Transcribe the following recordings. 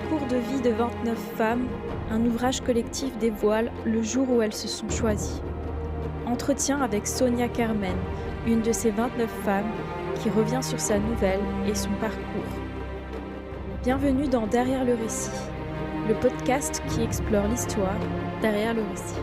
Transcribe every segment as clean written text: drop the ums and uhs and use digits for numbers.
parcours de vie de 29 femmes, un ouvrage collectif dévoile le jour où elles se sont choisies. Entretien avec Sonia Carmen, une de ces 29 femmes, qui revient sur sa nouvelle et son parcours. Bienvenue dans Derrière le récit, le podcast qui explore l'histoire derrière le récit.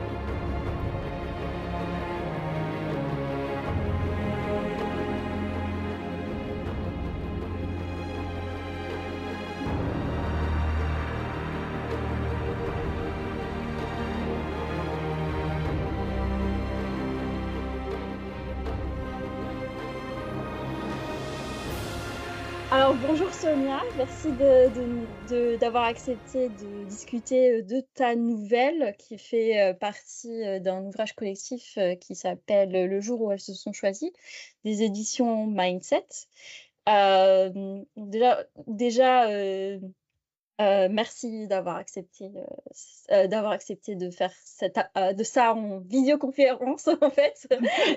Alors bonjour Sonia, merci d'avoir accepté de discuter de ta nouvelle qui fait partie d'un ouvrage collectif qui s'appelle Le jour où elles se sont choisies, des éditions Mindset. Merci d'avoir accepté de faire de ça en vidéoconférence en fait.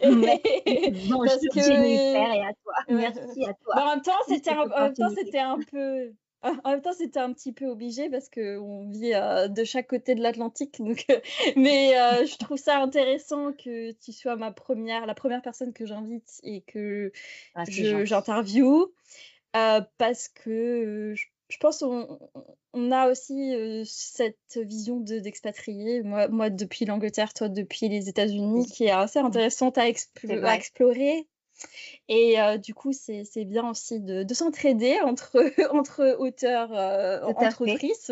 Merci. Parce Bonjour que Jennifer et à toi. Ouais, Merci à mais toi en même temps, pour cette opportunité. c'était un peu en même temps, c'était un petit peu obligé parce qu'on vit, de chaque côté de l'Atlantique donc je trouve ça intéressant que tu sois la première personne que j'invite et que Ah, c'est je gentil. j'interviewe, parce que, je pense on a aussi, cette vision d'expatriés. Moi depuis l'Angleterre, toi depuis les États-Unis, qui est assez intéressante C'est à vrai, explorer. Et du coup, c'est bien aussi de s'entraider entre entre auteurs, tout à entre fait. autrices,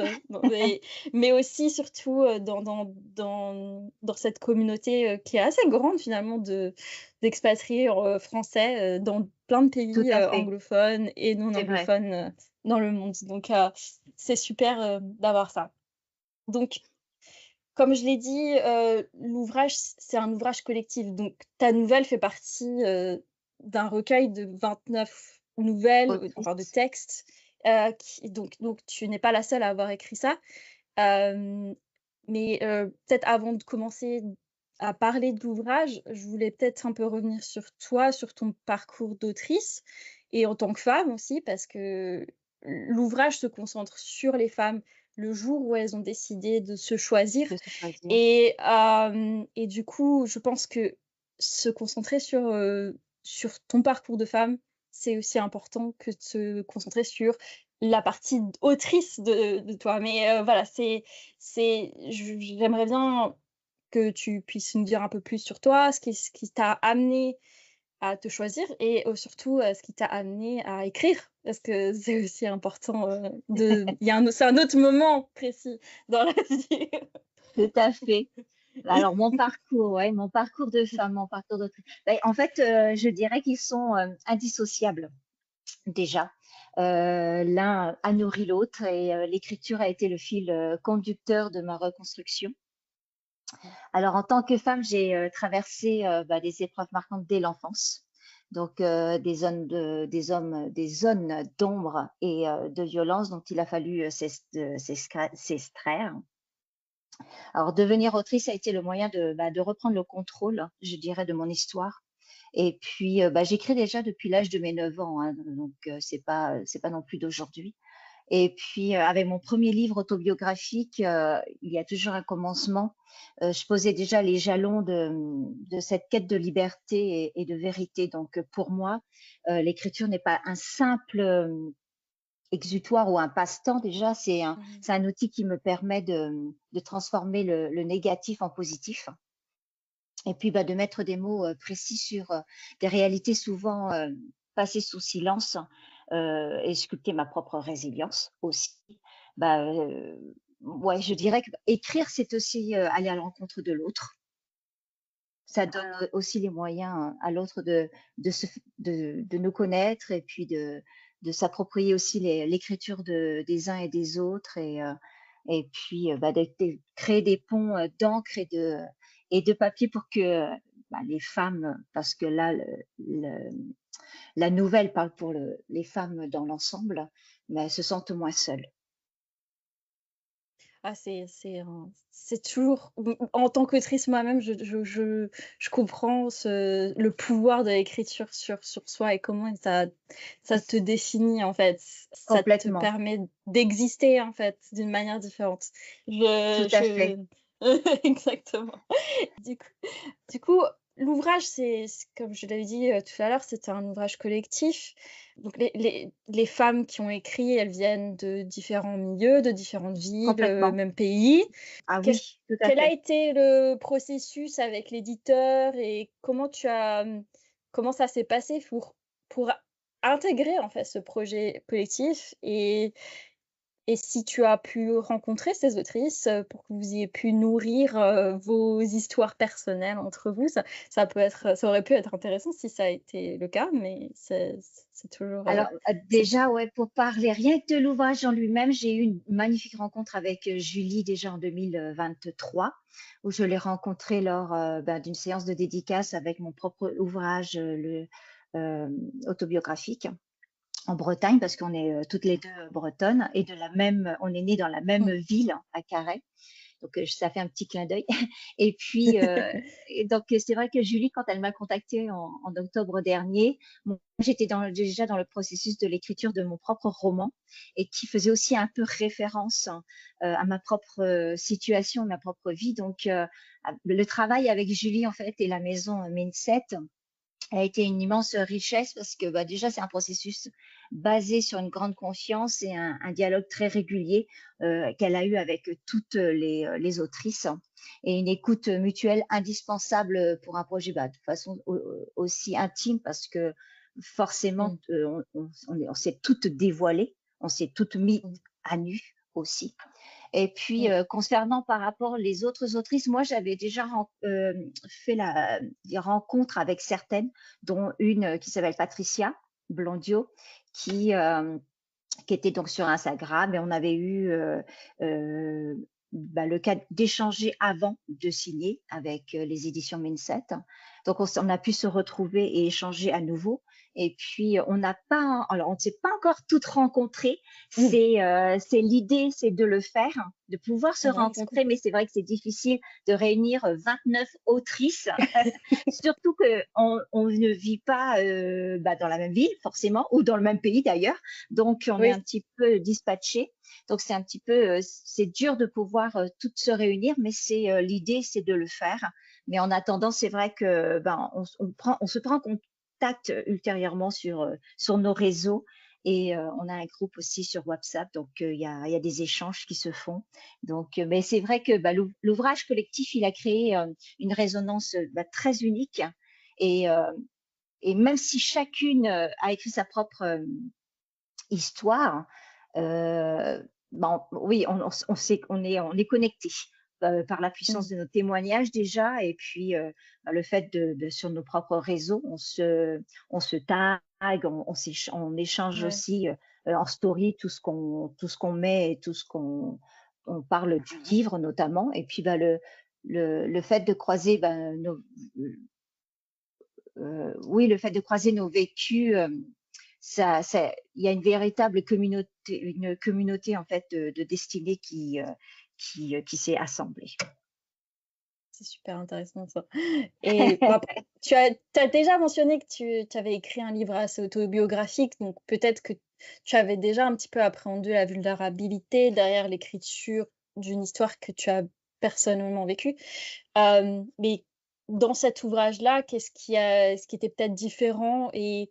mais aussi surtout, dans cette communauté, qui est assez grande finalement d'expatriés, français, dans plein de Tout pays, à fait, anglophones et non c'est vrai. anglophones, dans le monde. Donc c'est super, d'avoir ça. Donc comme je l'ai dit, l'ouvrage, c'est un ouvrage collectif. Donc ta nouvelle fait partie, d'un recueil de 29 nouvelles, enfin de Autrice. textes, qui donc tu n'es pas la seule à avoir écrit ça. Hem, peut-être avant de commencer à parler de l'ouvrage, je voulais peut-être un peu revenir sur toi, sur ton parcours d'autrice et en tant que femme aussi parce que l'ouvrage se concentre sur les femmes le jour où elles ont décidé de se choisir De se choisir. et du coup, je pense que se concentrer sur ton parcours de femme, c'est aussi important que de se concentrer sur la partie autrice de toi. Voilà, j'aimerais bien que tu puisses nous dire un peu plus sur toi, ce qui t'a amené à te choisir et surtout, ce qui t'a amené à écrire. Parce que c'est aussi important, c'est un autre moment précis dans la vie. Tout à fait. Alors mon parcours, ouais, mon parcours de femme, mon parcours d'autrice. Beh, en fait, je dirais qu'ils sont, indissociables déjà. L'un a nourri l'autre et l'écriture a été le fil, conducteur de ma reconstruction. Alors, en tant que femme, j'ai traversé des épreuves marquantes dès l'enfance. Donc, des zones d'ombre et de violence dont il a fallu s'extraire. Alors, devenir autrice a été le moyen de reprendre le contrôle, je dirais, de mon histoire. Et puis, j'écris déjà depuis l'âge de mes 9 ans, hein, donc c'est pas non plus d'aujourd'hui. Et puis, avec mon premier livre autobiographique, il y a toujours un commencement. Je posais déjà les jalons de cette quête de liberté et de vérité. Donc, pour moi, l'écriture n'est pas un simple exutoire ou un passe-temps. Déjà, Mmh. c'est un outil qui me permet de transformer le négatif en positif. Et puis, de mettre des mots précis sur des réalités souvent passées sous silence et sculpter ma propre résilience aussi. Ouais, je dirais que écrire, c'est aussi aller à l'encontre de l'autre. Ça donne aussi les moyens à l'autre de, se, de nous connaître et puis de s'approprier aussi l'écriture des uns et des autres et puis de créer des ponts d'encre et de papier pour que les femmes, parce que là, la nouvelle parle pour les femmes dans l'ensemble, mais elles se sentent moins seules. Ah, c'est toujours en tant qu'autrice moi-même, je comprends le pouvoir de l'écriture sur soi et comment ça te définit, en fait. Ça te Complètement, permet d'exister, en fait, d'une manière différente. tout à fait. Je exactement. Du coup du coup, l'ouvrage, c'est comme je l'avais dit, tout à l'heure, c'est un ouvrage collectif. Donc les femmes qui ont écrit, elles viennent de différents milieux, de différentes villes, Complètement. même pays. Ah Qu'est-ce oui, tout à quel a fait. été le processus avec l'éditeur et comment ça s'est passé pour intégrer, en fait, ce projet collectif et si tu as pu rencontrer ces autrices, pour que vous ayez pu nourrir, vos histoires personnelles entre vous, ça aurait pu être intéressant si ça a été le cas, mais c'est toujours, Alors, c'est déjà, ouais, pour parler rien que de l'ouvrage en lui-même, j'ai eu une magnifique rencontre avec, Julie déjà en 2023, où je l'ai rencontrée lors, d'une séance de dédicace avec mon propre ouvrage, autobiographique en Bretagne parce qu'on est, toutes les 2 bretonnes et on est nées dans la même mmh. ville, à Carhaix. Donc, ça fait un petit clin d'œil. Et puis, et donc, c'est vrai que Julie, quand elle m'a contactée en octobre dernier, j'étais déjà dans le processus de l'écriture de mon propre roman et qui faisait aussi un peu référence à ma propre situation, ma propre vie. Donc, le travail avec Julie, en fait, et la maison Mindset a été une immense richesse parce que déjà, c'est un processus basé sur une grande confiance et un dialogue très régulier qu'elle a eu avec toutes les autrices et une écoute mutuelle indispensable pour un projet de façon aussi intime parce que forcément, Mmh. on s'est toutes dévoilées, on s'est toutes mis Mmh. à nu aussi. Et puis, Mmh. concernant par rapport les autres autrices, moi, j'avais déjà fait des rencontres avec certaines, dont une qui s'appelle Patricia Blondio, qui, qui était donc sur Instagram et on avait eu le cas d'échanger avant de signer avec les éditions Mindset. Donc on a pu se retrouver et échanger à nouveau. Et puis on n'a pas, alors on ne s'est pas encore toutes rencontrées. Mmh. C'est l'idée, c'est de le faire, de pouvoir se Ouais, c'est cool. rencontrer, mais c'est vrai que c'est difficile de réunir 29 autrices. Surtout qu'on ne vit pas dans la même ville, forcément, ou dans le même pays d'ailleurs. Donc, on est Oui. un petit peu dispatché. Donc, c'est un petit peu, c'est dur de pouvoir toutes se réunir, mais l'idée, c'est de le faire. Mais en attendant, c'est vrai que on se prend contact ultérieurement sur nos réseaux. Et on a un groupe aussi sur WhatsApp, donc il y a des échanges qui se font. Donc, mais c'est vrai que l'ouvrage collectif, il a créé une résonance très unique. Et, euh, et même si chacune a écrit sa propre histoire, oui, on sait qu'on est connecté par la puissance Mmh. de nos témoignages déjà, et puis le fait sur nos propres réseaux, on se tag, on échange Ouais. aussi en story tout ce qu'on met et tout ce on parle du livre notamment, et puis le fait de croiser oui, le fait de croiser nos vécus, il y a une véritable communauté en fait de destinée qui s'est assemblée. C'est super intéressant ça et bah, tu as déjà mentionné que tu avais écrit un livre assez autobiographique, donc peut-être que tu avais déjà un petit peu appréhendé la vulnérabilité derrière l'écriture d'une histoire que tu as personnellement vécue. Mais dans cet ouvrage-là, ce qui était peut-être différent et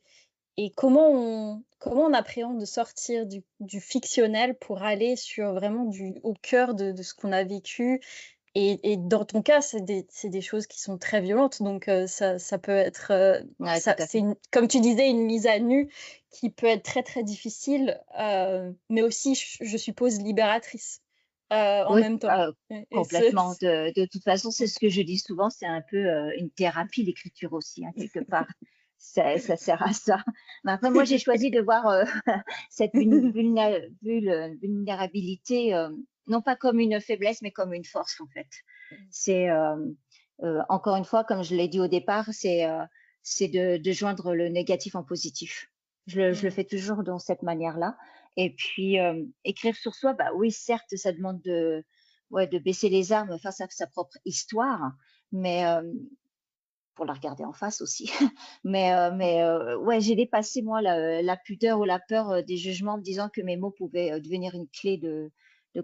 comment on appréhende de sortir du fictionnel pour aller sur vraiment au cœur de ce qu'on a vécu et dans ton cas, c'est des choses qui sont très violentes, donc ça peut être, Ouais, tout ça à c'est fait. comme tu disais, une mise à nu qui peut être très, très difficile, mais aussi, je suppose, libératrice, en Oui, même temps et c'est complètement. De toute façon, c'est mmh, ce que je dis souvent, c'est un peu une thérapie, l'écriture aussi, hein, quelque part. Ça sert à ça. Mais après, moi, j'ai choisi de voir cette vulnérabilité, non pas comme une faiblesse, mais comme une force, en fait. C'est, encore une fois, comme je l'ai dit au départ, c'est de joindre le négatif en positif. Je le mmh, fais toujours dans cette manière-là. Et puis, écrire sur soi, oui, certes, ça demande ouais, de baisser les armes face à sa propre histoire, mais pour la regarder en face aussi. Mais ouais, j'ai dépassé moi la pudeur ou la peur des jugements, en me disant que mes mots pouvaient devenir une clé de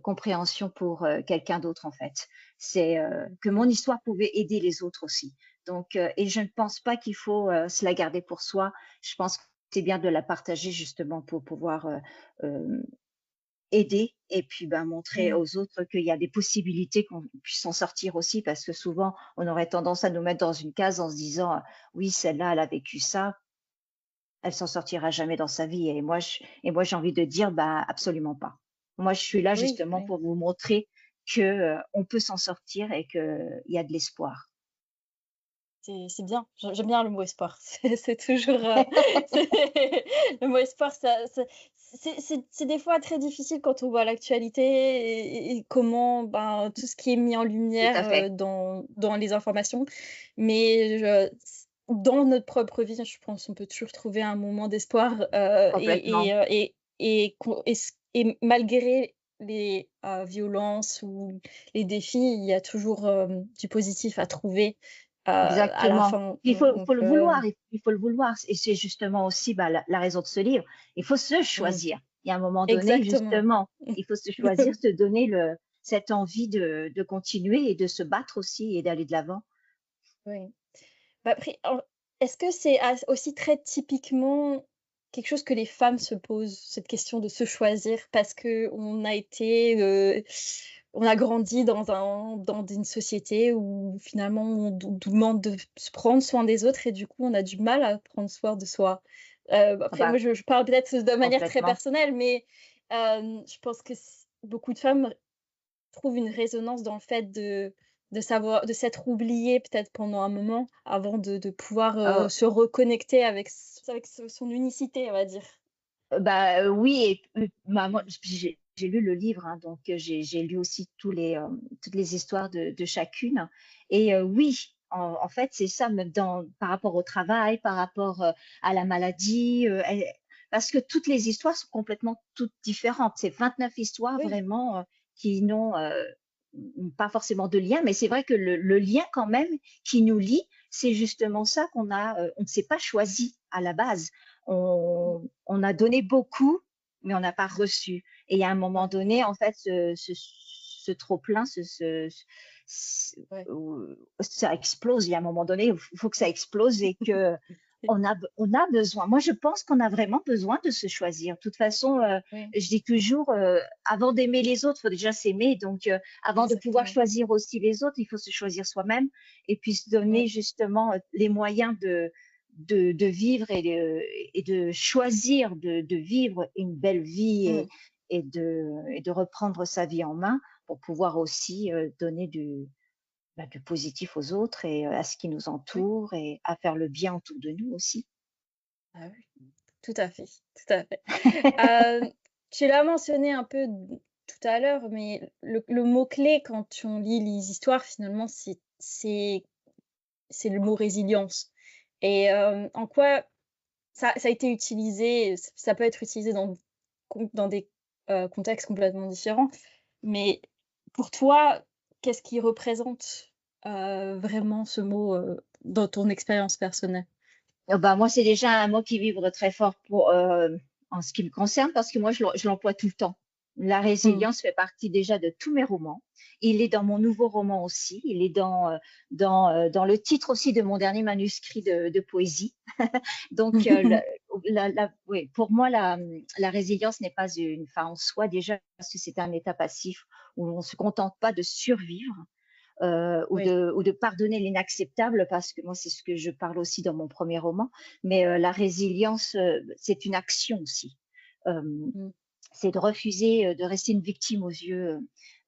compréhension pour quelqu'un d'autre en fait. C'est que mon histoire pouvait aider les autres aussi. Donc, et je ne pense pas qu'il faut se la garder pour soi. Je pense que c'est bien de la partager justement pour pouvoir euh, aider et puis ben, montrer Mmh. aux autres qu'il y a des possibilités qu'on puisse s'en sortir aussi, parce que souvent on aurait tendance à nous mettre dans une case en se disant oui, celle-là elle a vécu ça, elle s'en sortira jamais dans sa vie. Et moi j'ai envie de dire bah absolument pas. Moi je suis là Oui, justement oui. pour vous montrer que on peut s'en sortir et que il y a de l'espoir. C'est bien, j'aime bien le mot espoir. C'est toujours, c'est le mot espoir, ça c'est des fois très difficile quand on voit l'actualité et comment, ben, tout ce qui est mis en Tout à lumière, fait, dans les informations. Mais dans notre propre vie, je pense on peut toujours trouver un moment d'espoir, complètement. et malgré les, violences ou les défis, il y a toujours, du positif à trouver. À la Exactement. fin, Il faut donc le vouloir, il faut le vouloir. Et c'est justement aussi bah, la raison de ce livre. Il faut se mmh, choisir. Il y a un moment donné, exactement. justement, il faut se choisir, se donner cette envie de continuer et de se battre aussi et d'aller de l'avant. Oui. Bah, après, est-ce que c'est aussi très typiquement quelque chose que les femmes se posent, cette question de se choisir parce qu'on a été, on a grandi dans une société où finalement on nous demande de se prendre soin des autres et du coup on a du mal à prendre soin de soi. Ah Après bah, moi je parle peut-être de manière très complètement. personnelle, mais je pense que beaucoup de femmes trouve une résonance dans le fait de savoir de s'être oublié peut-être pendant un moment avant de pouvoir, Euh, se reconnecter avec son unicité, on va dire. Bah, oui et bah, moi Mmh. j'ai lu le livre, hein, donc j'ai lu aussi toutes les histoires de chacune et oui, en fait, c'est ça, même par rapport au travail, par rapport, à la maladie, parce que toutes les histoires sont complètement toutes différentes. C'est 29 histoires Oui, vraiment, qui n'ont, pas forcément de lien, mais c'est vrai que le lien quand même qui nous lie, c'est justement ça on ne s'est pas choisi à la base. mmh, On a donné beaucoup, mais on n'a pas reçu. Et à un moment ouais, donné, en fait, ce trop-plein, ouais, ça explose. Il y a un moment donné, il faut que ça explose et que oui, on a besoin. Moi, je pense qu'on a vraiment besoin de se choisir. De toute façon, oui, je dis toujours, avant d'aimer les autres, il faut déjà s'aimer. Donc, avant de pouvoir exactement. choisir aussi les autres, il faut se choisir soi-même et puis se donner Ouais, justement les moyens de vivre et de choisir de vivre une belle vie mmh, et de reprendre sa vie en main pour pouvoir aussi donner bah, du positif aux autres et à ce qui nous oui, entoure et à faire le bien autour de nous aussi. ah oui, tout à fait, tout à fait. Hem, Tu l'as mentionné un peu tout à l'heure, mais le mot-clé quand on lit les histoires finalement, c'est le mot résilience et en quoi ça a été utilisé, ça peut être utilisé dans des, contextes complètement différents. Mais pour toi, qu'est-ce qui représente, vraiment ce mot, dans ton expérience personnelle? Bah, moi, c'est déjà un mot qui vibre très fort en ce qui me concerne parce que moi, je l'emploie tout le temps. La Mmh. résilience fait partie déjà de tous mes romans. Il est dans mon nouveau roman aussi. Il est dans le titre aussi de mon dernier manuscrit de poésie. Donc, oui, pour moi, la résilience n'est pas une fin en soi déjà parce que c'est un état passif où on ne se contente pas de survivre, Oui. ou de pardonner l'inacceptable, parce que moi, c'est ce que je parle aussi dans mon premier roman. Mais la résilience, c'est une action aussi. Euh, Mmh. c'est de refuser de rester une victime aux yeux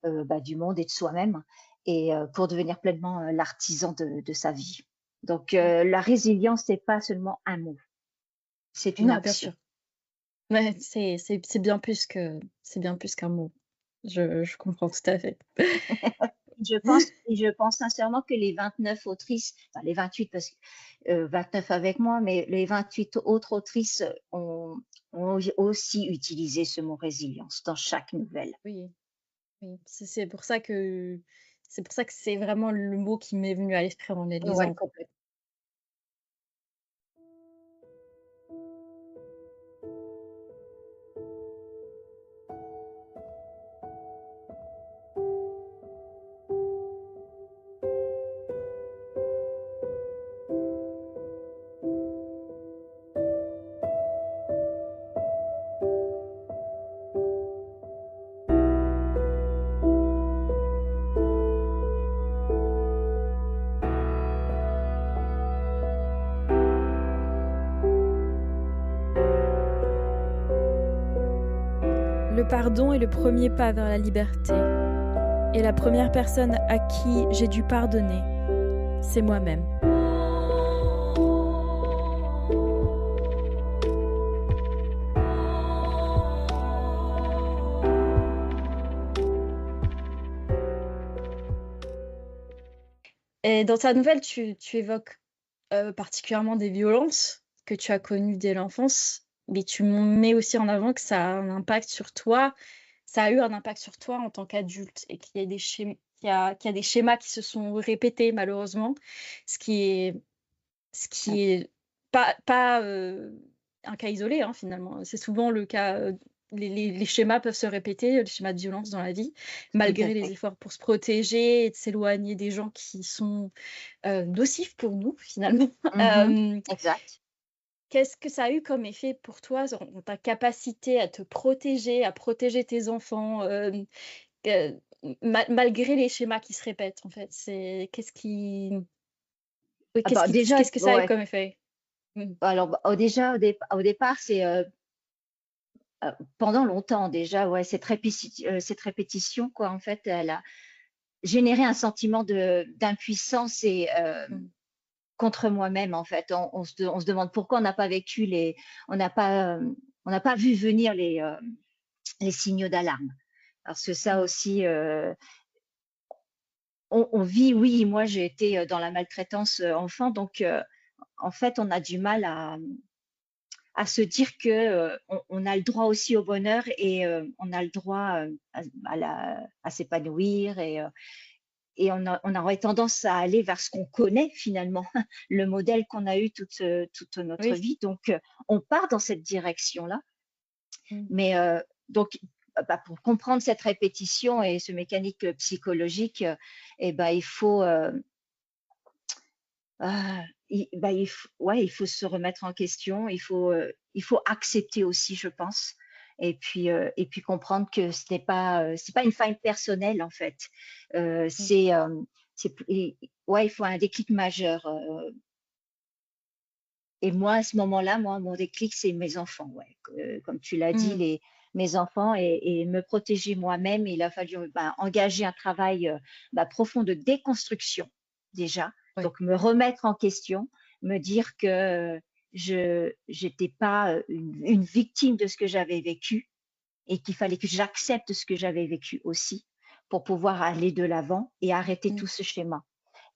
bah, du monde et de soi-même, et pour devenir pleinement l'artisan de sa vie. Donc, Ouais. la résilience, c'est pas seulement un mot, c'est une Non, bien action. sûr. Ouais, c'est bien plus qu'un mot. Je comprends tout à fait. Je pense sincèrement que les 29 autrices, enfin les 28 parce que 29 avec moi, mais les 28 autres autrices ont aussi utilisé ce mot résilience dans chaque nouvelle. Oui. Oui, c'est pour ça que c'est vraiment le mot qui m'est venu à l'esprit en les Ouais, lisant. complètement. Le pardon est le premier pas vers la liberté. Et la première personne à qui j'ai dû pardonner, c'est moi-même. Et dans ta nouvelle, tu évoques, particulièrement des violences que tu as connues dès l'enfance, mais tu mets aussi en avant que ça a un impact sur toi. Ça a eu un impact sur toi en tant qu'adulte et qu'il y a des schémas qui se sont répétés malheureusement, ce qui est ce Ouais, qui est pas, un cas isolé, hein, finalement. C'est souvent le cas, les schémas peuvent se répéter, les schémas de violence dans la vie, tout à malgré les fait. efforts pour se protéger et de s'éloigner des gens qui sont, nocifs pour nous, finalement. Mmh. Hem, Exact. Qu'est-ce que ça a eu comme effet pour toi dans ta capacité à te protéger, à protéger tes enfants, malgré les schémas qui se répètent, en fait? C'est qu'est-ce qui oui, Ah bah, déjà, qu'est-ce que ça a eu ouais, comme effet? Mmh. alors, bah, au départ, c'est, pendant longtemps déjà, ouais, cette répétition quoi, en fait, elle a généré un sentiment d'impuissance et Mmh. contre moi-même, en fait. On se demande pourquoi on n'a pas, on n'a pas vu venir les signaux d'alarme. Parce que ça Mmh. aussi, on vit oui, moi j'ai été, dans la maltraitance, enfant, donc en fait, on a du mal à se dire que, on a le droit aussi au bonheur et on a le droit, à s'épanouir et on aurait tendance à aller vers ce qu'on connaît finalement, le modèle qu'on a eu toute notre Oui. vie. Donc, on part dans cette direction-là. Mmh. Mais donc, bah, pour comprendre cette répétition et ce mécanique psychologique, et ben, ouais, il faut se remettre en question. Il faut accepter aussi, je pense. Et puis comprendre que c'est pas une faille personnelle en fait. Mmh. Ouais, il faut un déclic majeur. Et moi, à ce moment-là, moi, mon déclic, c'est mes enfants, ouais. Comme tu l'as dit, Mmh. mes enfants et me protéger moi-même. Il a fallu bah, engager un travail bah, profond de déconstruction, déjà. Ouais. Donc, me remettre en question, me dire que je n'étais pas une victime de ce que j'avais vécu et qu'il fallait que j'accepte ce que j'avais vécu aussi pour pouvoir aller de l'avant et arrêter Mmh. tout ce schéma.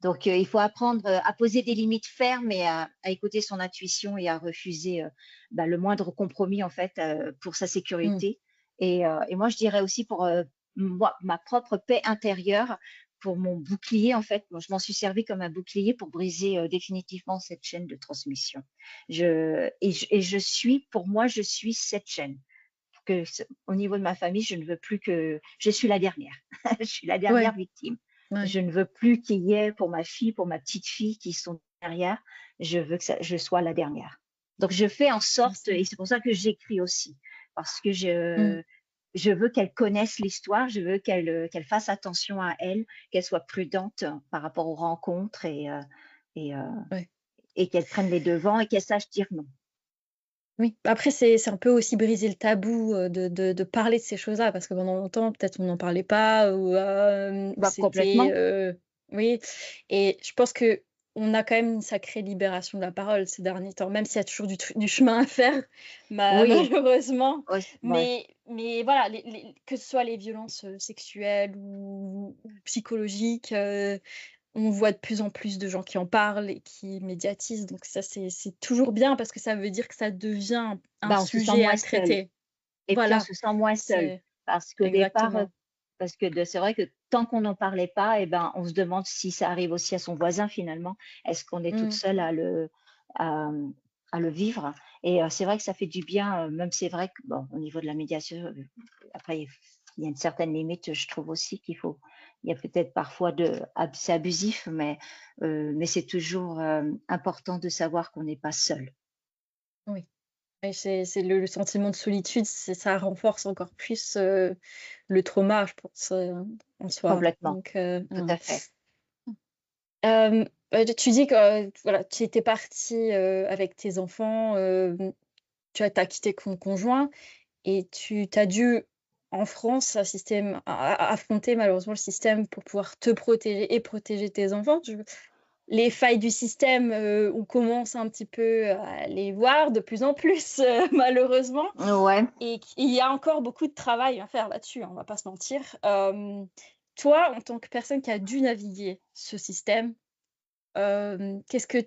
Donc, il faut apprendre à poser des limites fermes et à écouter son intuition et à refuser bah, le moindre compromis en fait pour sa Mmh. sécurité. Et moi, je dirais aussi pour moi, ma propre paix intérieure, pour mon bouclier en fait. Moi, je m'en suis servi comme un bouclier pour briser définitivement cette chaîne de transmission. Je suis, pour moi, je suis cette chaîne. Au niveau de ma famille, je ne veux plus que je suis la dernière. Je suis la dernière Ouais, victime. ouais. Je ne veux plus qu'il y ait pour ma fille, pour ma petite fille qui sont derrière. Je veux que je sois la dernière. Donc je fais en sorte, Merci. et c'est pour ça que j'écris aussi, parce que Mmh. je veux qu'elle connaisse l'histoire, je veux qu'elle fasse attention à elle, qu'elle soit prudente par rapport aux rencontres et, euh, Ouais. et qu'elle prenne les devants et qu'elle sache dire non. Oui. Après, c'est un peu aussi briser le tabou, de parler de ces choses-là parce que pendant longtemps, peut-être on n'en parlait pas ou Bah, c'était, complètement. oui et je pense qu'on a quand même une sacrée libération de la parole ces derniers temps, même s'il y a toujours du chemin à faire Oui, malheureusement. ouais. Mais voilà, que ce soit les violences, sexuelles ou psychologiques, on voit de plus en plus de gens qui en parlent et qui médiatisent, donc ça, c'est toujours bien parce que ça veut dire que ça devient un Bah, on se sent sujet moins à seul traiter. et puis on Voilà, se sent moins seul c'est parce qu'au départ, exactement. parce que c'est vrai que tant qu'on n'en parlait pas, et ben, on se demande si ça arrive aussi à son voisin finalement. Est-ce qu'on est toute Mmh. seule à, à le vivre? Et c'est vrai que ça fait du bien, même c'est vrai que bon, au niveau de la médiation, après il y a une certaine limite, je trouve aussi il y a peut-être parfois c'est abusif, mais c'est toujours important de savoir qu'on n'est pas seul. Oui. Et c'est le sentiment de solitude, ça renforce encore plus, le trauma, je pense, en soi. Complètement, Donc tout à fait. tu dis que, voilà, tu étais partie, avec tes enfants, tu as quitté ton conjoint et tu as dû, en France, affronter malheureusement le système pour pouvoir te protéger et protéger tes enfants. Les failles du système, on commence un petit peu à les voir de plus en plus, malheureusement, Ouais. et qu'il y a encore beaucoup de travail à faire là-dessus, hein, on va pas se mentir. Toi, en tant que personne qui a dû naviguer ce système, qu'est-ce que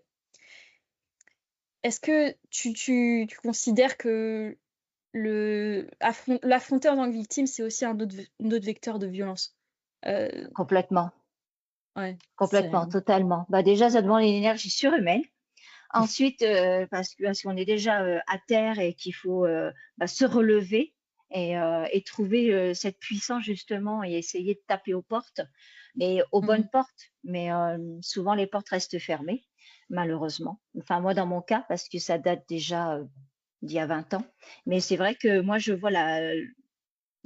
est-ce que tu considères que l'affronter en tant que victime, c'est aussi un autre vecteur de violence? Heu, Complètement, ouais, c'est complètement, totalement. Bah, déjà, ça demande une énergie surhumaine. Ensuite, parce qu'on est déjà, à terre et qu'il faut, bah, se relever et trouver, cette puissance justement et essayer de taper aux portes, mais aux mmh. bonnes portes. Mais, souvent les portes restent fermées, malheureusement. Enfin moi dans mon cas, parce que ça date déjà, d'il y a 20 ans. Mais c'est vrai que moi je vois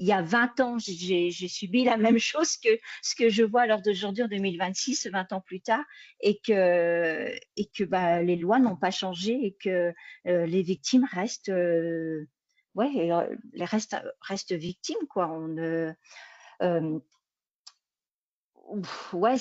il y a 20 ans, j'ai subi la même chose que ce que je vois à l'heure d'aujourd'hui en 2026, 20 ans plus tard, et que bah, les lois n'ont pas changé et que les victimes restent, ouais, restent victimes, quoi. Euh, ouais,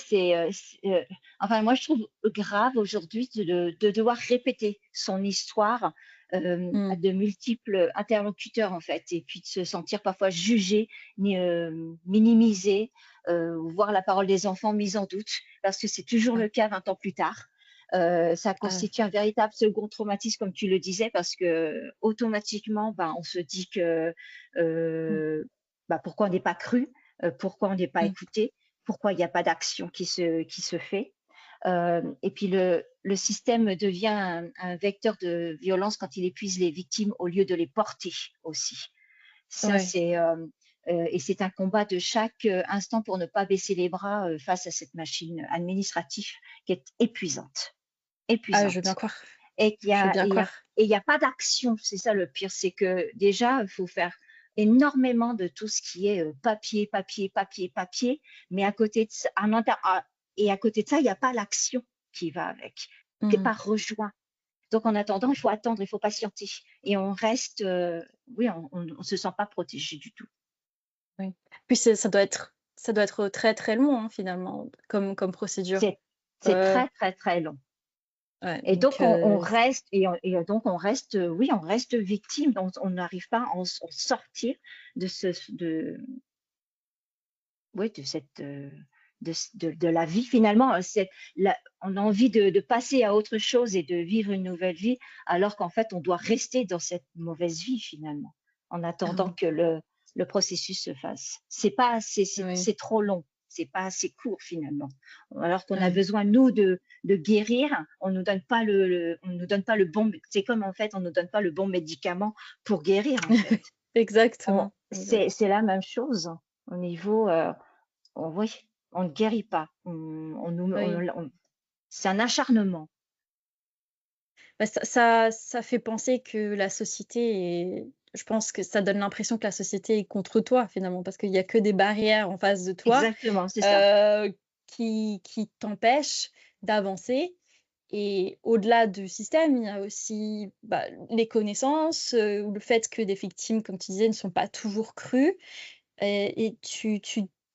enfin, moi, je trouve grave aujourd'hui de devoir répéter son histoire à Mmh. de multiples interlocuteurs, en fait, et puis de se sentir parfois jugé, minimisé, voir la parole des enfants mise en doute, parce que c'est toujours Ah, le cas 20 ans plus tard. Ça ah, constitue un véritable second traumatisme, comme tu le disais, parce que automatiquement, ben, on se dit que mmh, bah, pourquoi on n'est pas cru, pourquoi on n'est pas mmh. écouté, pourquoi il n'y a pas d'action qui se fait. Et puis le système devient un vecteur de violence quand il épuise les victimes au lieu de les porter aussi. Ça, Ouais. et c'est un combat de chaque instant pour ne pas baisser les bras face à cette machine administrative qui est épuisante, Ah, je veux bien épuisante. croire. Et qu'il y Je veux a, bien et il y a, croire. et il y a pas d'action. C'est ça le pire, c'est que déjà, il faut faire énormément de tout ce qui est papier, papier, papier, papier, mais à côté de ça, et à côté de ça, il n'y a pas l'action qui va avec. C'est Mmh. pas rejoint. Donc en attendant, il faut attendre, il faut patienter, et on reste, oui, on se sent pas protégé du tout. Oui. Puis ça doit être très, très long, hein, finalement, comme procédure. C'est c'est Heu, très très très long. ouais, Et donc donc on reste, donc on reste, oui, on reste victime. On n'arrive pas à en sortir de ouais, de cette, de la vie finalement. On a envie de passer à autre chose et de vivre une nouvelle vie, alors qu'en fait on doit rester dans cette mauvaise vie finalement, en attendant mmh, que le processus se fasse. C'est pas assez, oui, c'est trop long. C'est pas assez court finalement. Alors qu'on a ouais. besoin nous de guérir, on nous donne pas on nous donne pas le bon. C'est comme en fait on nous donne pas le bon médicament pour guérir en fait. Exactement, exact. C'est la même chose au niveau. Oui, on ne guérit pas. Oui. C'est un acharnement. Bah, ça fait penser que la société est je pense que ça donne l'impression que la société est contre toi, finalement, parce qu'il y a que des barrières en face de toi, Exactement, c'est ça. heu, qui t'empêchent d'avancer. Et au-delà du système, il y a aussi, bah, les connaissances, ou le fait que des victimes, comme tu disais, ne sont pas toujours crues. Et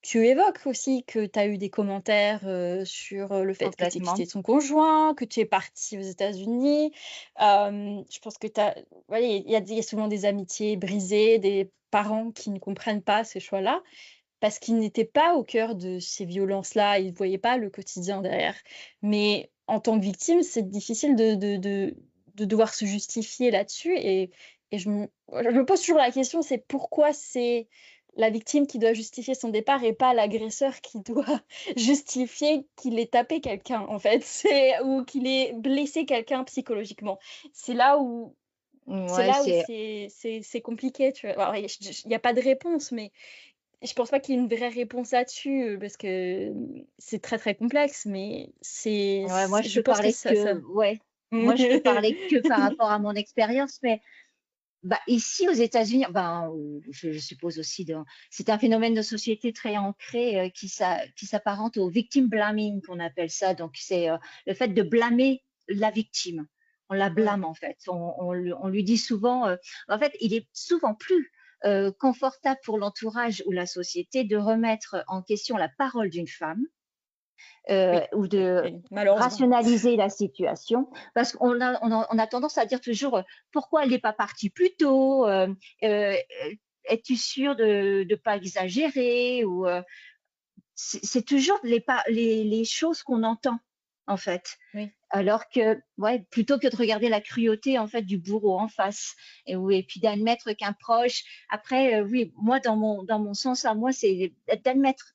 tu évoques aussi que tu as eu des commentaires, sur, le fait que tu aies Complètement. quitté ton conjoint, que tu es partie aux États-Unis. Je pense que tu as voilà, il y a souvent des amitiés brisées, des parents qui ne comprennent pas ces choix-là, parce qu'ils n'étaient pas au cœur de ces violences-là, ils ne voyaient pas le quotidien derrière. Mais en tant que victime, c'est difficile de devoir se justifier là-dessus, et je me pose toujours la question, c'est pourquoi c'est la victime qui doit justifier son départ et pas l'agresseur qui doit justifier qu'il ait tapé quelqu'un, en fait, ou qu'il ait blessé quelqu'un psychologiquement. C'est là où c'est Ouais, là où c'est c'est compliqué, tu vois? Alors, il y a pas de réponse, mais je pense pas qu'il y ait une vraie réponse là-dessus, parce que, c'est très, très complexe, mais ouais, moi je je peux pense que parler ça que ouais, moi je peux parler que par rapport à mon expérience, mais bah, ici aux États-Unis, ben, je suppose aussi c'est un phénomène de société très ancré qui s'apparente au victim blaming qu'on appelle ça. Donc c'est le fait de blâmer la victime. On la Ouais, blâme en fait. On lui dit souvent, en fait, il est souvent plus confortable pour l'entourage ou la société de remettre en question la parole d'une femme oui, ou oui, de oui, malheureusement. rationaliser la situation parce on a tendance à dire toujours pourquoi elle n'est pas partie plus tôt, euh, es-tu sûr de ne pas exagérer ou c'est toujours les choses qu'on entend en fait. Oui, Alors que, ouais, plutôt que de regarder la cruauté en fait du bourreau en face, et puis d'admettre qu'un proche, après, oui, moi dans mon sens à moi, c'est d'admettre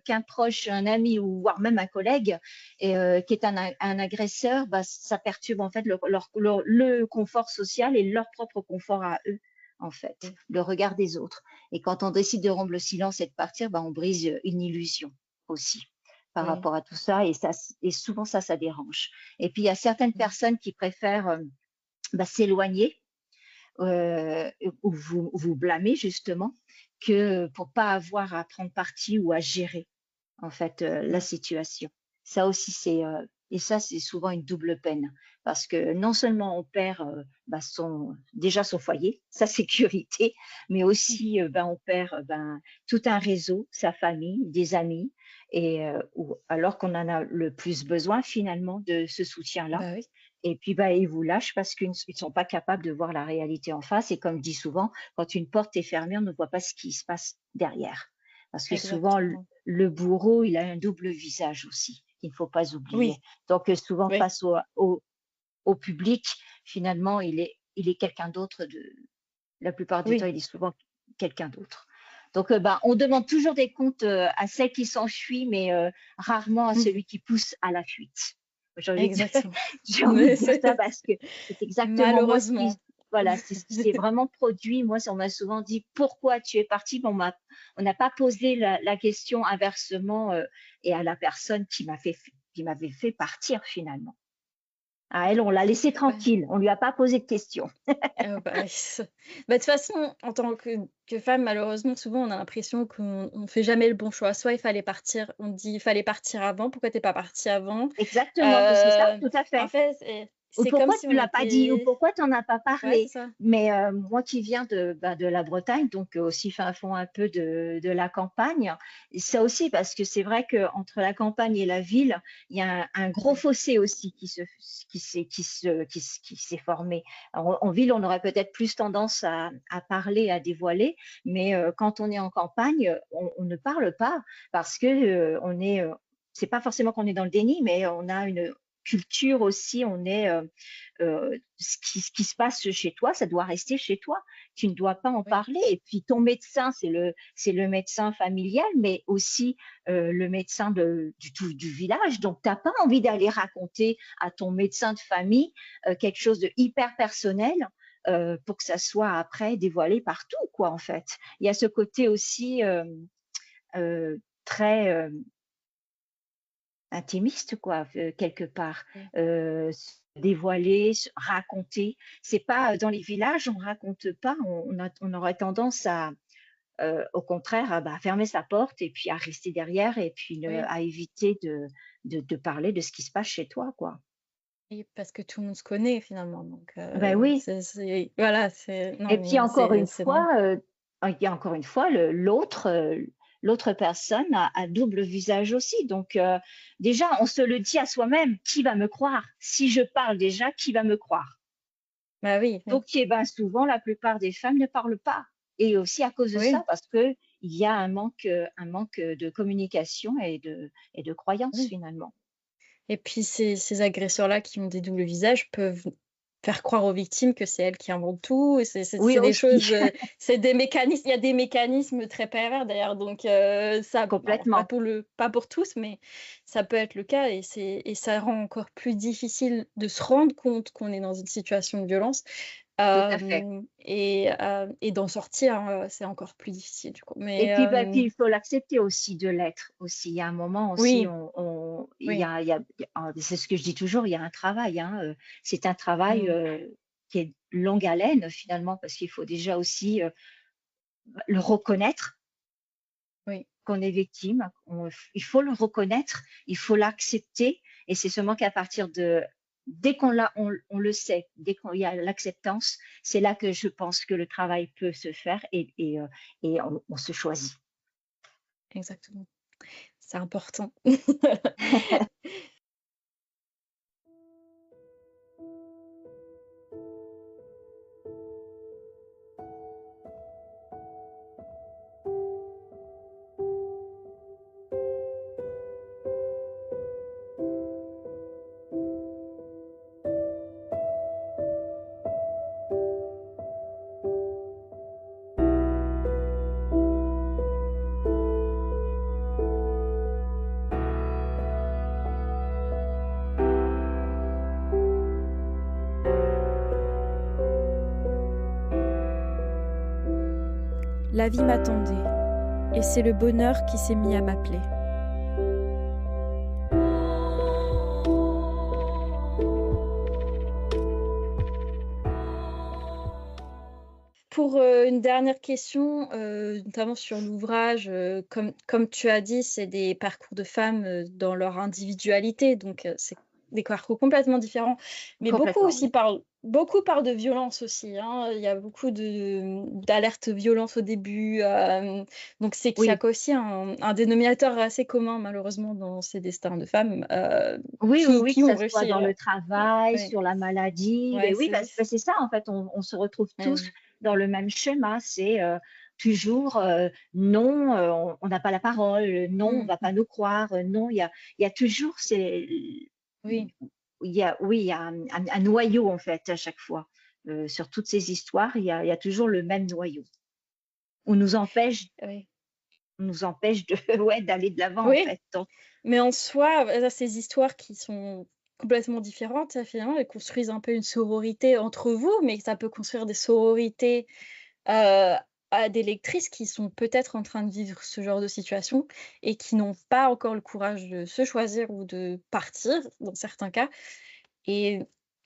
qu'un proche, un ami ou voire même un collègue, qui est un agresseur, bah, ça perturbe en fait le confort social et leur propre confort à eux, en fait, oui, le regard des autres. Et quand on décide de rompre le silence et de partir, bah, on brise une illusion aussi par oui. rapport à tout ça, et souvent ça dérange. Et puis il y a certaines Mmh. personnes qui préfèrent bah, s'éloigner ou vous blâmer justement que pour pas avoir à prendre parti ou à gérer en fait la Mmh. situation. Ça aussi et ça c'est souvent une double peine parce que non seulement on perd bah, déjà son foyer, sa sécurité, mais Mmh. aussi ben, on perd ben, tout un réseau, sa famille, des amis, alors qu'on en a le plus besoin finalement de ce soutien-là. Bah, oui, Et puis, bah, ils vous lâchent parce qu'ils ne sont pas capables de voir la réalité en face. Et comme je dis souvent, quand une porte est fermée, on ne voit pas ce qui se passe derrière. Parce que souvent, exactement. le bourreau, il a un double visage aussi, qu'il ne faut pas oublier. Oui, Donc, souvent, oui, face au public, finalement, il est quelqu'un d'autre. La plupart du temps, oui, il est souvent quelqu'un d'autre. Donc, bah, on demande toujours des comptes à celle qui s'enfuit, mais rarement à mmh, celui qui pousse à la fuite. J'ai envie de dire, exactement. j'ai envie de Mais dire ça parce que c'est exactement moi malheureusement. voilà, c'est ce qui s'est vraiment produit. Moi, on m'a souvent dit pourquoi tu es parti. On n'a pas posé la question inversement et à la personne qui m'avait fait partir finalement. À elle, on l'a laissée Bah, tranquille. On lui a pas posé de questions. bah, bah, de toute façon, en tant que femme, malheureusement, souvent, on a l'impression qu'on fait jamais le bon choix. Soit il fallait partir, on dit: «Il fallait partir avant, pourquoi tu es pas partie avant?» Exactement, c'est ça, tout à En fait. fait, Ou c'est comme pourquoi si tu on l'as pas dit? Ou était pourquoi tu en as pas ouais, c'est parlé? ça. Mais moi qui viens de la Bretagne, donc aussi fin fond un peu de la campagne, ça aussi parce que c'est vrai qu'entre la campagne et la ville, il y a un gros Ouais, fossé aussi qui s'est formé. Alors, en ville, on aurait peut-être plus tendance à parler, à dévoiler, mais quand on est en campagne, on ne parle pas parce que c'est pas forcément qu'on est dans le déni, mais on a une culture aussi, ce qui se passe chez toi, ça doit rester chez toi. Tu ne dois pas en oui, parler. Et puis ton médecin, c'est le médecin familial, mais aussi le médecin du village. Donc tu n'as pas envie d'aller raconter à ton médecin de famille quelque chose de hyper personnel. Pour que ça soit après dévoilé partout, quoi, en fait. Il y a ce côté aussi euh, très intimiste, quoi, quelque part. oui. Se dévoiler, raconter. C'est pas dans les villages, on raconte pas. On aurait tendance au contraire, à bah, fermer sa porte et puis à rester derrière et puis Oui, à éviter de parler de ce qui se passe chez toi, quoi. oui, parce que tout le monde se connaît finalement, donc Ben oui. c'est voilà, c'est non, Et puis mais encore une c'est vrai. fois, il y a encore une fois, l'autre personne a double visage aussi. Donc déjà, on se le dit à soi-même, qui va me croire? Si je parle déjà, qui va me croire? Bah, oui, oui, Donc, eh ben, souvent, la plupart des femmes ne parlent pas. Et aussi à cause de ça, oui, parce qu'il y a un manque de communication et de croyance oui. finalement. Et puis ces agresseurs-là qui ont des doubles visages peuvent faire croire aux victimes que c'est elles qui inventent tout. Et Oui, c'est des aussi, choses, c'est des mécanismes. Il y a des mécanismes très pervers d'ailleurs. Donc ça, bon, complètement. pas pour tous, mais ça peut être le cas. Et ça rend encore plus difficile de se rendre compte qu'on est dans une situation de violence. Tout à fait. Et d'en sortir, c'est encore plus difficile du coup. Et Mais puis, bah, puis il faut l'accepter aussi de l'être aussi. Il y a un moment aussi, oui, il oui. y a c'est ce que je dis toujours, il y a un travail, hein, c'est un travail, Mmh. qui est longue haleine finalement parce qu'il faut déjà aussi, le reconnaître Oui, qu'on est victime, il faut le reconnaître, il faut l'accepter et c'est seulement qu'à partir de dès qu'on l'a on le sait, dès qu'il y a l'acceptance, c'est là que je pense que le travail peut se faire et on se choisit. exactement. C'est important. La vie m'attendait, et c'est le bonheur qui s'est mis à m'appeler. Pour, une dernière question, notamment sur l'ouvrage, comme tu as dit, c'est des parcours de femmes, dans leur individualité, donc c'est des parcours complètement différents. Mais Complètement, oui. beaucoup parlent de violence aussi, hein. Il y a beaucoup d'alertes violence au début, donc c'est qu'il y a Oui, qu'aussi un dénominateur assez commun malheureusement dans ces destins de femmes, oui, oui, oui, que qui ont ça soit réussi dans à le travail, ouais, sur la maladie, ouais, beh, oui, c'est ça en fait, on se retrouve tous ouais, dans le même schéma, c'est, toujours, non, on n'a pas la parole, non, on mmh va mh. pas nous croire, non, il y a toujours ces Oui, il y a un noyau en fait à chaque fois, sur toutes ces histoires, il y a toujours le même noyau. On nous empêche oui. on nous empêche de ouais, d'aller de l'avant en Oui. fait, donc Mais en soi, ces histoires qui sont complètement différentes, finalement, elles construisent un peu une sororité entre vous, mais ça peut construire des sororités, heu, à des lectrices qui sont peut-être en train de vivre ce genre de situation et qui n'ont pas encore le courage de se choisir ou de partir, dans certains cas. Et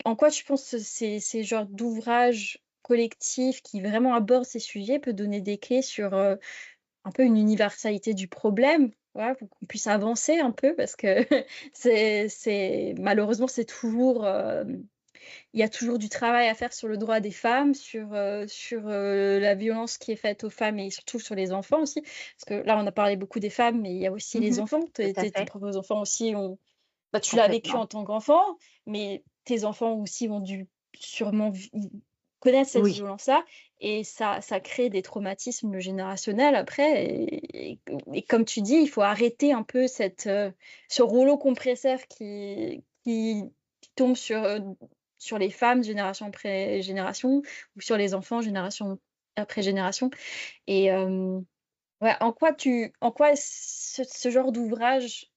en quoi tu penses que ces genres d'ouvrages collectifs qui vraiment abordent ces sujets peut donner des clés sur, un peu une universalité du problème, voilà, pour qu'on puisse avancer un peu parce que c'est malheureusement, c'est toujours, il y a toujours du travail à faire sur le droit des femmes, sur la violence qui est faite aux femmes et surtout sur les enfants aussi. Parce que là, on a parlé beaucoup des femmes, mais il y a aussi les mmh enfants. tout à Tes fait, propres enfants aussi ont bah, tu l'as vécu complètement. en tant qu'enfant, mais tes enfants aussi ont dû sûrement connaître cette Oui. violence-là et ça crée des traumatismes générationnels après et comme tu dis, il faut arrêter un peu ce rouleau compresseur qui tombe sur les femmes génération après génération ou sur les enfants génération après génération et ouais, en quoi ce genre d'ouvrage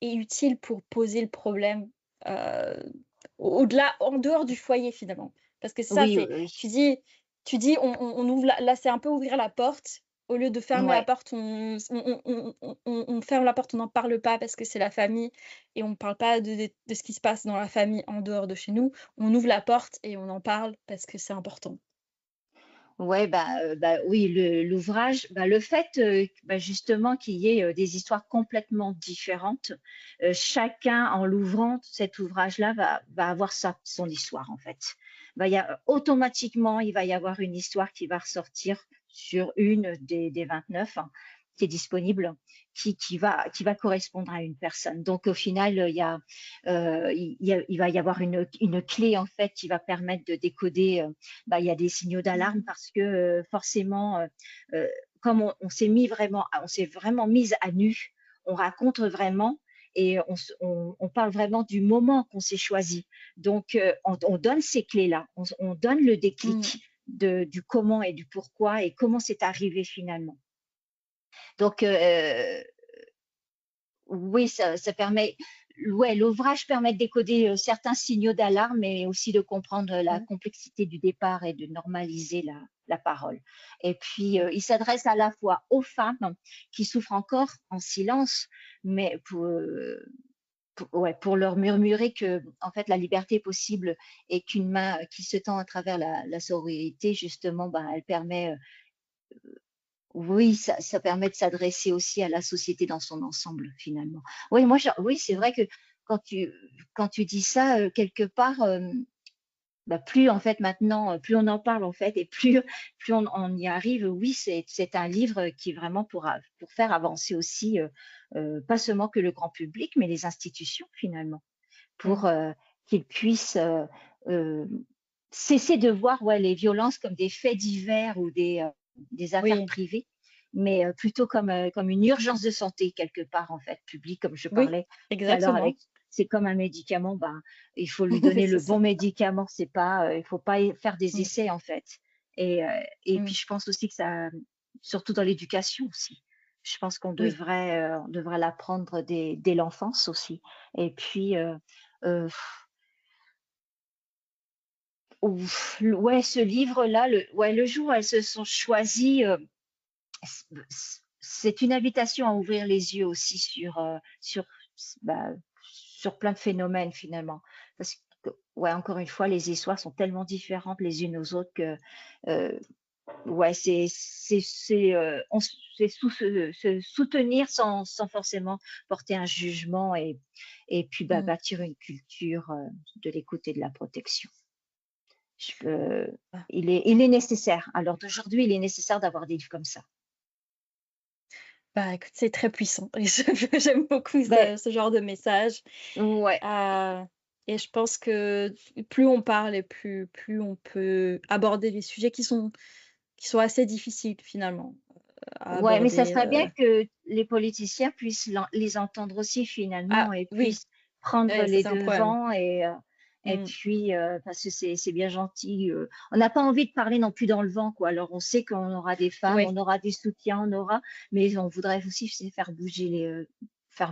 est utile pour poser le problème, heu, au-delà en dehors du foyer finalement. Parce que ça, Oui, oui, c'est oui. tu dis on ouvre la là, c'est un peu ouvrir la porte. Au lieu de fermer la Ouais, porte, on ferme la porte, on n'en parle pas parce que c'est la famille et on ne parle pas de ce qui se passe dans la famille en dehors de chez nous. On ouvre la porte et on en parle parce que c'est important. ouais, bah, oui, l'ouvrage, bah, le fait, bah, justement qu'il y ait, des histoires complètement différentes, chacun en l'ouvrant, cet ouvrage-là va avoir son histoire, en fait. Il automatiquement, il va y avoir une histoire qui va ressortir sur une des 29 hein, qui est disponible, qui va correspondre à une personne. Donc au final, il va y avoir une clé, en fait, qui va permettre de décoder, bah, il y a des signaux d'alarme parce que forcément, comme on s'est vraiment mise à nu, on raconte vraiment et on parle vraiment du moment qu'on s'est choisi. Donc, on donne ces clés-là, on donne le déclic du comment et du pourquoi et comment c'est arrivé finalement. Donc, oui, ça permet, ouais, l'ouvrage permet de décoder certains signaux d'alarme, mais aussi de comprendre la complexité du départ et de normaliser la parole. Et puis, il s'adresse à la fois aux femmes qui souffrent encore en silence, mais pour leur murmurer que, en fait, la liberté est possible et qu'une main qui se tend à travers la sororité, justement, ben, elle permet, oui, ça permet de s'adresser aussi à la société dans son ensemble, finalement. Oui, oui, c'est vrai que quand tu, quand tu dis ça, quelque part, bah, plus en fait maintenant, plus on en parle en fait, et plus on y arrive. Oui, c'est un livre qui est vraiment pour faire avancer aussi, pas seulement que le grand public, mais les institutions finalement, pour qu'ils puissent euh, cesser de voir, ouais, les violences comme des faits divers ou des affaires Oui, privées, mais plutôt comme une urgence de santé quelque part en fait, publique, comme je oui, parlais tout à l'heure exactement. avec. C'est comme un médicament, ben, il faut lui donner C'est le ça. bon médicament. C'est pas, il faut pas faire des Mm, essais en fait. Et puis mm, je pense aussi que ça, surtout dans l'éducation aussi, je pense oui. on devrait l'apprendre dès l'enfance aussi. Et puis, euh, ouais, ce livre-là, ouais, le jour où elles se sont choisies, c'est une invitation à ouvrir les yeux aussi bah, sur plein de phénomènes finalement. Parce que, ouais, encore une fois, les histoires sont tellement différentes les unes aux autres que, euh, ouais, c'est se soutenir sans forcément porter un jugement et puis bah, Mm. bâtir une culture de l'écoute et de la protection. Je Ah. il est nécessaire. Alors d'aujourd'hui, il est nécessaire d'avoir des livres comme ça. Bah, écoute, c'est très puissant et j'aime beaucoup Ben, ce genre de message. ouais, Euh, et je pense que plus on parle et plus on peut aborder les sujets qui sont assez difficiles finalement à ouais, mais ça aborder. serait bien que les politiciens puissent les entendre aussi Ah finalement et oui, puissent prendre ouais, ça les c'est un problème. devants et Mm, puis parce que c'est bien gentil. On n'a pas envie de parler non plus dans le vent, quoi. Alors on sait qu'on aura des femmes, ouais. on aura des soutiens, mais on voudrait aussi faire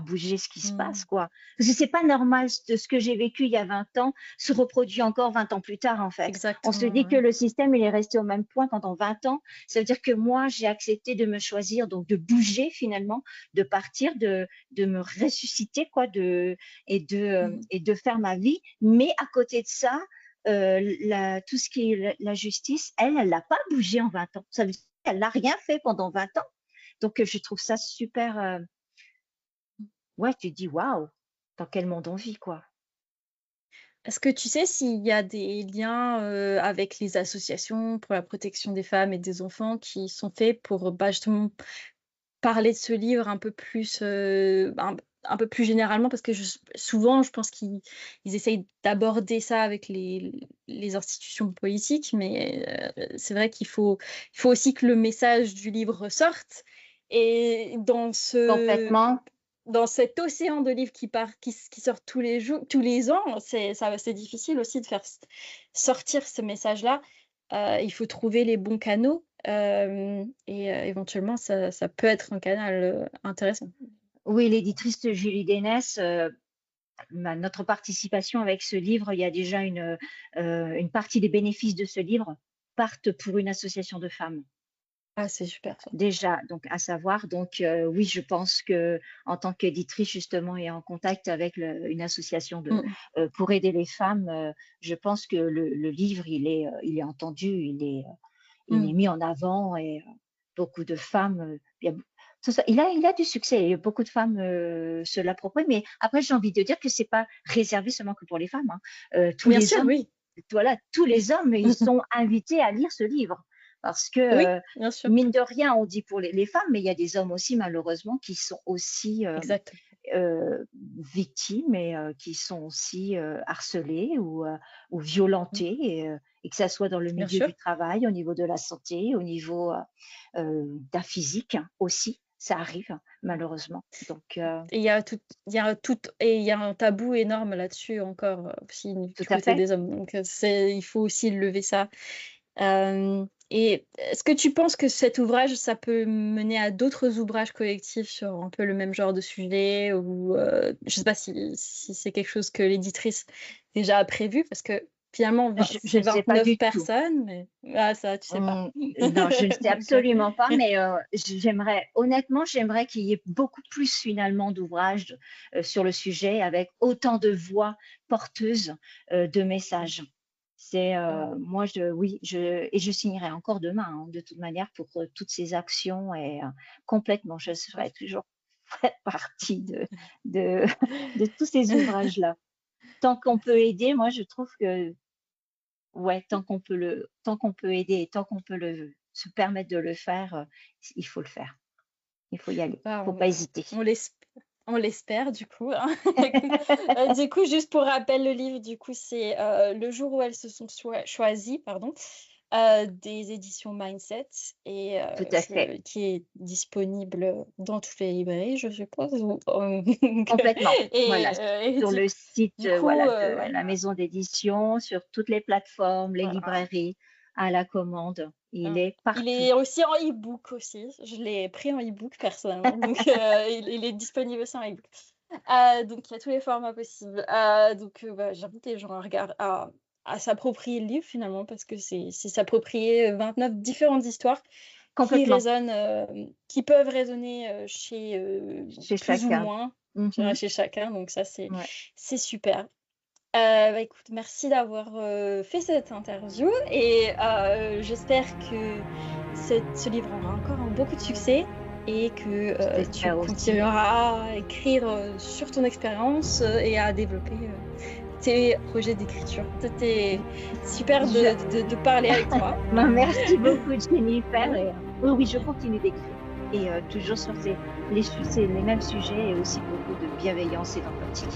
bouger ce qui se passe, Mm, quoi. Parce que c'est pas normal de ce que j'ai vécu il y a 20 ans se reproduit encore 20 ans plus tard, en fait. On se exactement, dit que ouais. le système, il est resté au même point pendant 20 ans. Ça veut dire que moi, j'ai accepté de me choisir, donc de bouger finalement, de partir, de me ressusciter, quoi, Mm, et de faire ma vie. Mais à côté de ça, tout ce qui est la justice, elle n'a pas bougé en 20 ans. Ça veut dire qu'elle n'a rien fait pendant 20 ans. Donc, je trouve ça super. Ouais, tu te dis, waouh, dans quel monde on vit, quoi. est-ce que tu sais s'il y a des liens, avec les associations pour la protection des femmes et des enfants qui sont faits pour, bah, justement parler de ce livre un peu plus, un peu plus généralement? Parce que souvent je pense qu'ils essayent d'aborder ça avec les institutions politiques, mais, c'est vrai il faut aussi que le message du livre ressorte et Complètement. dans cet océan de livres qui sort tous les jours tous les ans, c'est difficile aussi de faire sortir ce message-là. Il faut trouver les bons canaux, et éventuellement ça peut être un canal, intéressant. Oui, l'éditrice Julie Dénès, notre participation avec ce livre, il y a déjà une partie des bénéfices de ce livre partent pour une association de femmes. Ah, c'est super ça. Déjà, donc à savoir, donc oui, je pense que en tant qu'éditrice justement et en contact avec une association Mmh. pour aider les femmes, je pense que le livre il est entendu, il est Mmh. mis en avant et beaucoup de femmes, il a du succès et beaucoup de femmes se l'approprient. Mais après, j'ai envie de dire que c'est pas réservé seulement que pour les femmes, hein. Tous Bien les sûr, hommes, oui. voilà, tous les hommes, ils sont invités à lire ce livre parce que Oui, bien sûr. mine de rien, on dit pour les femmes, mais il y a des hommes aussi malheureusement qui sont aussi Exact. victimes et qui sont aussi harcelés ou Mmh. violentés et que ça soit dans le Bien milieu sûr. du travail, au niveau de la santé, au niveau d'un physique, hein, aussi. ça arrive malheureusement. Donc, Et il y a un tabou énorme là-dessus encore aussi tout du à côté fait. des hommes. Donc il faut aussi lever ça. Et est-ce que tu penses que cet ouvrage, ça peut mener à d'autres ouvrages collectifs sur un peu le même genre de sujet ou je sais pas si c'est quelque chose que l'éditrice déjà a prévu parce que finalement Je c'est ne sais pas 29 du tout. personnes, mais ça tu sais pas. Non, je ne sais Donc, absolument pas, mais honnêtement, j'aimerais qu'il y ait beaucoup plus finalement d'ouvrages sur le sujet avec autant de voix porteuses de messages. Moi, oui, et je signerai encore demain, hein, de toute manière, pour toutes ces actions et complètement, je serai toujours partie de, de tous ces ouvrages-là. Tant qu'on peut aider, moi, je trouve que ouais, tant qu'on peut aider et tant qu'on peut se permettre de le faire, il faut le faire. Il faut y aller. bah, Faut pas hésiter. on l'espère du coup, hein. Du coup, juste pour rappel, le livre, du coup, c'est Le jour où elles se sont choisies, pardon, des éditions Mindset et Tout à fait. qui est disponible dans toutes les librairies, je suppose. Complètement. Et, Voilà. Sur le site, du coup, voilà, de ouais, la maison d'édition, sur toutes les plateformes, les voilà. librairies, à la commande. Il Hein. est Il partout. est aussi en e-book aussi. Je l'ai pris en e-book personnellement, donc il est disponible aussi en e-book. Donc il y a tous les formats possibles. Donc j'invite les gens à s'approprier le livre finalement parce que c'est s'approprier 29 différentes histoires Complètement. qui peuvent résonner chez Chez plus ou chacun. moins, je dirais Mhm. chez chacun. Donc ça Ouais. c'est super. Bah, écoute, merci d'avoir fait cette interview et j'espère que ce livre aura encore beaucoup de succès et que tu J'espère aussi. continueras à écrire sur ton expérience et à développer tes projets d'écriture. C'était super de parler avec toi. Merci beaucoup, Jennifer. Et, oui, je continue d'écrire. Et toujours sur les mêmes sujets et aussi beaucoup de bienveillance et d'empathie.